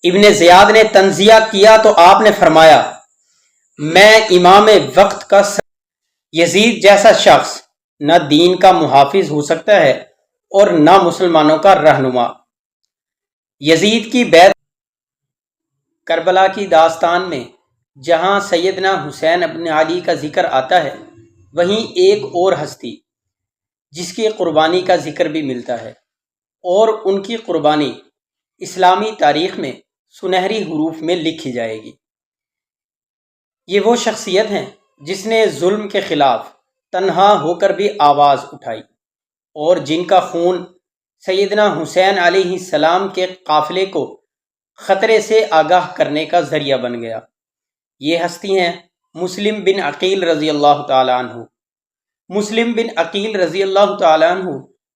ابن زیاد نے تنزیہ کیا تو آپ نے فرمایا میں امام وقت کا یزید جیسا شخص نہ دین کا محافظ ہو سکتا ہے اور نہ مسلمانوں کا رہنما۔ یزید کی بیعت کربلا کی داستان میں جہاں سیدنا حسین ابن علی کا ذکر آتا ہے وہیں ایک اور ہستی جس کی قربانی کا ذکر بھی ملتا ہے، اور ان کی قربانی اسلامی تاریخ میں سنہری حروف میں لکھی جائے گی۔ یہ وہ شخصیت ہیں جس نے ظلم کے خلاف تنہا ہو کر بھی آواز اٹھائی اور جن کا خون سیدنا حسین علیہ السلام کے قافلے کو خطرے سے آگاہ کرنے کا ذریعہ بن گیا۔ یہ ہستی ہیں مسلم بن عقیل رضی اللہ تعالیٰ عنہ۔ مسلم بن عقیل رضی اللہ تعالیٰ عنہ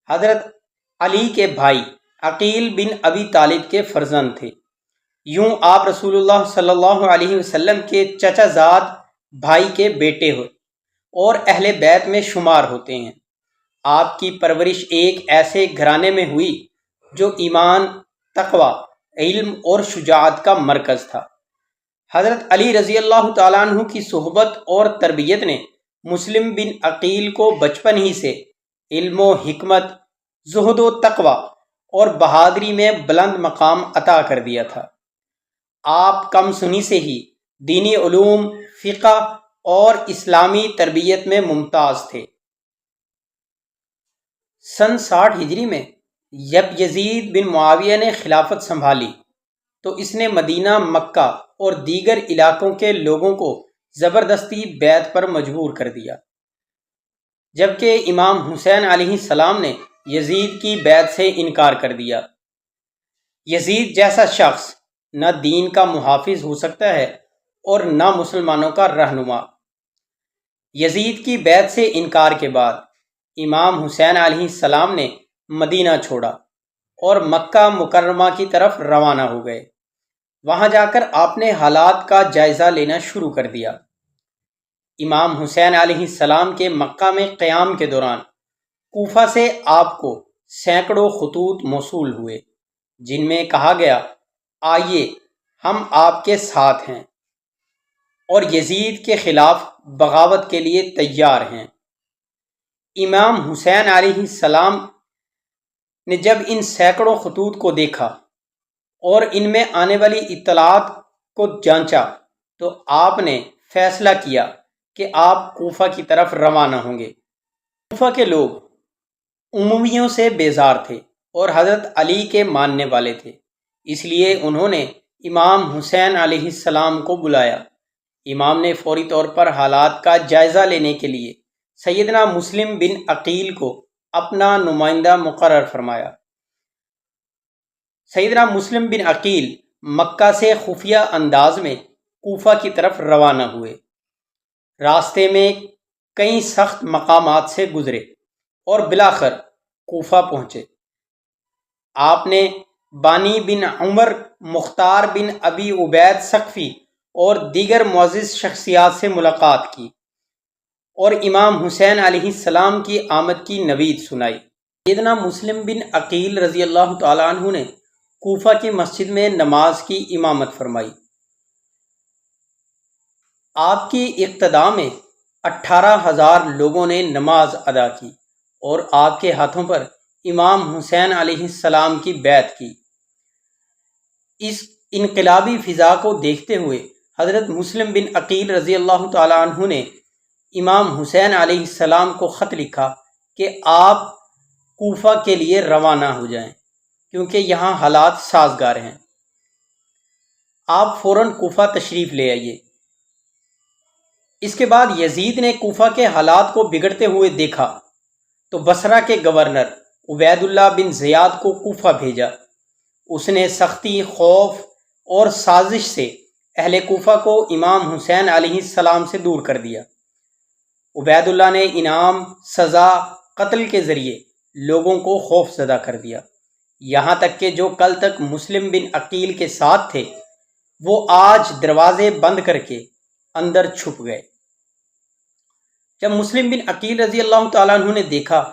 حضرت علی کے بھائی عقیل بن ابی طالب کے فرزند تھے۔ یوں آپ رسول اللہ صلی اللہ علیہ وسلم کے چچا زاد بھائی کے بیٹے ہوئے اور اہل بیت میں شمار ہوتے ہیں۔ آپ کی پرورش ایک ایسے گھرانے میں ہوئی جو ایمان، تقوی، علم اور شجاعت کا مرکز تھا۔ حضرت علی رضی اللہ تعالیٰ عنہ کی صحبت اور تربیت نے مسلم بن عقیل کو بچپن ہی سے علم و حکمت، زہد و تقوی اور بہادری میں بلند مقام عطا کر دیا تھا۔ آپ کم سنی سے ہی دینی علوم، فقہ اور اسلامی تربیت میں ممتاز تھے۔ سن 60 ہجری میں جب یزید بن معاویہ نے خلافت سنبھالی تو اس نے مدینہ، مکہ اور دیگر علاقوں کے لوگوں کو زبردستی بیعت پر مجبور کر دیا، جبکہ امام حسین علیہ السلام نے یزید کی بیعت سے انکار کر دیا۔ یزید جیسا شخص نہ دین کا محافظ ہو سکتا ہے اور نہ مسلمانوں کا رہنما۔ یزید کی بیعت سے انکار کے بعد امام حسین علیہ السلام نے مدینہ چھوڑا اور مکہ مکرمہ کی طرف روانہ ہو گئے۔ وہاں جا کر آپ نے حالات کا جائزہ لینا شروع کر دیا۔ امام حسین علیہ السلام کے مکہ میں قیام کے دوران کوفہ سے آپ کو سینکڑوں خطوط موصول ہوئے جن میں کہا گیا آئیے ہم آپ کے ساتھ ہیں اور یزید کے خلاف بغاوت کے لیے تیار ہیں۔ امام حسین علیہ السلام نے جب ان سینکڑوں خطوط کو دیکھا اور ان میں آنے والی اطلاعات کو جانچا تو آپ نے فیصلہ کیا کہ آپ کوفہ کی طرف روانہ ہوں گے۔ کوفہ کے لوگ امویوں سے بیزار تھے اور حضرت علی کے ماننے والے تھے، اس لیے انہوں نے امام حسین علیہ السلام کو بلایا۔ امام نے فوری طور پر حالات کا جائزہ لینے کے لیے سیدنا مسلم بن عقیل کو اپنا نمائندہ مقرر فرمایا۔ سیدنا مسلم بن عقیل مکہ سے خفیہ انداز میں کوفہ کی طرف روانہ ہوئے۔ راستے میں کئی سخت مقامات سے گزرے اور بالآخر کوفہ پہنچے۔ آپ نے بانی بن عمر، مختار بن ابی عبید ثقفی اور دیگر معزز شخصیات سے ملاقات کی اور امام حسین علیہ السلام کی آمد کی نوید سنائی۔ سیدنا مسلم بن عقیل رضی اللہ تعالیٰ عنہ نے کوفہ کی مسجد میں نماز کی امامت فرمائی۔ آپ کی اقتداء میں 18,000 لوگوں نے نماز ادا کی اور آپ کے ہاتھوں پر امام حسین علیہ السلام کی بیعت کی۔ اس انقلابی فضا کو دیکھتے ہوئے حضرت مسلم بن عقیل رضی اللہ تعالیٰ عنہ نے امام حسین علیہ السلام کو خط لکھا کہ آپ کوفہ کے لیے روانہ ہو جائیں کیونکہ یہاں حالات سازگار ہیں۔ آپ فوراً کوفہ تشریف لے آئیے۔ اس کے بعد یزید نے کوفہ کے حالات کو بگڑتے ہوئے دیکھا تو بصرہ کے گورنر عبید اللہ بن زیاد کو کوفہ بھیجا۔ اس نے سختی، خوف اور سازش سے اہل کوفہ کو امام حسین علیہ السلام سے دور کر دیا۔ عبید اللہ نے انعام، سزا، قتل کے ذریعے لوگوں کو خوف زدہ کر دیا، یہاں تک کہ جو کل تک مسلم بن عقیل کے ساتھ تھے وہ آج دروازے بند کر کے اندر چھپ گئے۔ جب مسلم بن عقیل رضی اللہ تعالیٰ عنہ نے دیکھا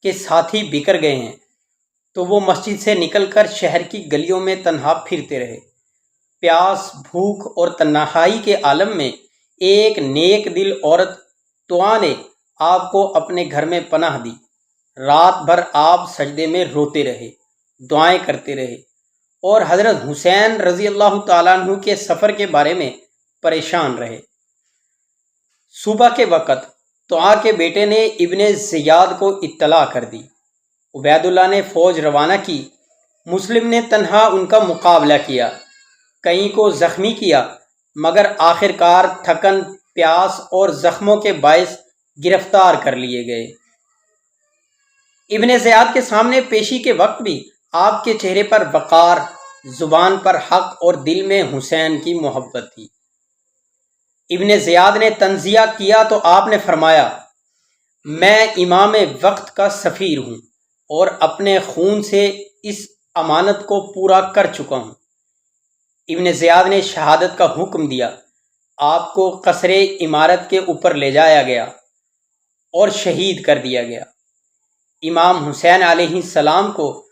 کہ ساتھی بکھر گئے ہیں تو وہ مسجد سے نکل کر شہر کی گلیوں میں تنہا پھرتے رہے پیاس، بھوک اور تنہائی کے عالم میں ایک نیک دل عورت دعا نے آپ کو اپنے گھر میں پناہ دی۔ رات بھر آپ سجدے میں روتے رہے، دعائیں کرتے رہے اور حضرت حسین رضی اللہ تعالیٰ عنہ کے سفر کے بارے میں پریشان رہے۔ صبح کے وقت دعا کے بیٹے نے ابن زیاد کو اطلاع کر دی۔ عبید اللہ نے فوج روانہ کی۔ مسلم نے تنہا ان کا مقابلہ کیا، کئی کو زخمی کیا، مگر آخرکار تھکن، پیاس اور زخموں کے باعث گرفتار کر لیے گئے۔ ابن زیاد کے سامنے پیشی کے وقت بھی آپ کے چہرے پر وقار، زبان پر حق اور دل میں حسین کی محبت تھی۔ ابن زیاد نے تنزیہ کیا تو آپ نے فرمایا، میں امام وقت کا سفیر ہوں اور اپنے خون سے اس امانت کو پورا کر چکا ہوں۔ ابن زیاد نے شہادت کا حکم دیا۔ آپ کو قصر عمارت کے اوپر لے جایا گیا اور شہید کر دیا گیا۔ امام حسین علیہ السلام کو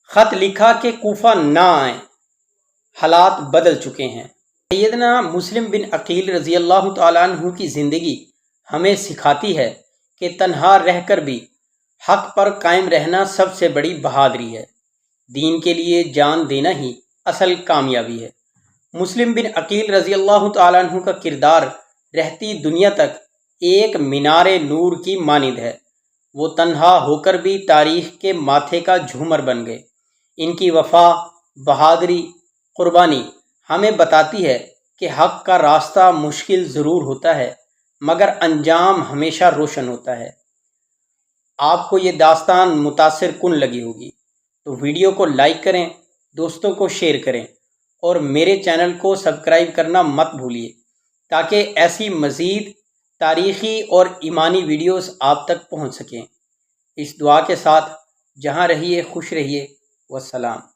خط لکھا کہ کوفہ نہ آئیں، حالات بدل چکے ہیں۔ سیدنا مسلم بن عقیل رضی اللہ تعالیٰ عنہ کی زندگی ہمیں سکھاتی ہے کہ تنہا رہ کر بھی حق پر قائم رہنا سب سے بڑی بہادری ہے۔ دین کے لیے جان دینا ہی اصل کامیابی ہے۔ مسلم بن عقیل رضی اللہ تعالیٰ عنہ کا کردار رہتی دنیا تک ایک مینار نور کی مانند ہے۔ وہ تنہا ہو کر بھی تاریخ کے ماتھے کا جھومر بن گئے۔ ان کی وفا، بہادری، قربانی ہمیں بتاتی ہے کہ حق کا راستہ مشکل ضرور ہوتا ہے، مگر انجام ہمیشہ روشن ہوتا ہے۔ آپ کو یہ داستان متاثر کن لگی ہوگی تو ویڈیو کو لائک کریں، دوستوں کو شیئر کریں اور میرے چینل کو سبسکرائب کرنا مت بھولیے تاکہ ایسی مزید تاریخی اور ایمانی ویڈیوز آپ تک پہنچ سکیں۔ اس دعا کے ساتھ جہاں رہیے خوش رہیے، والسلام۔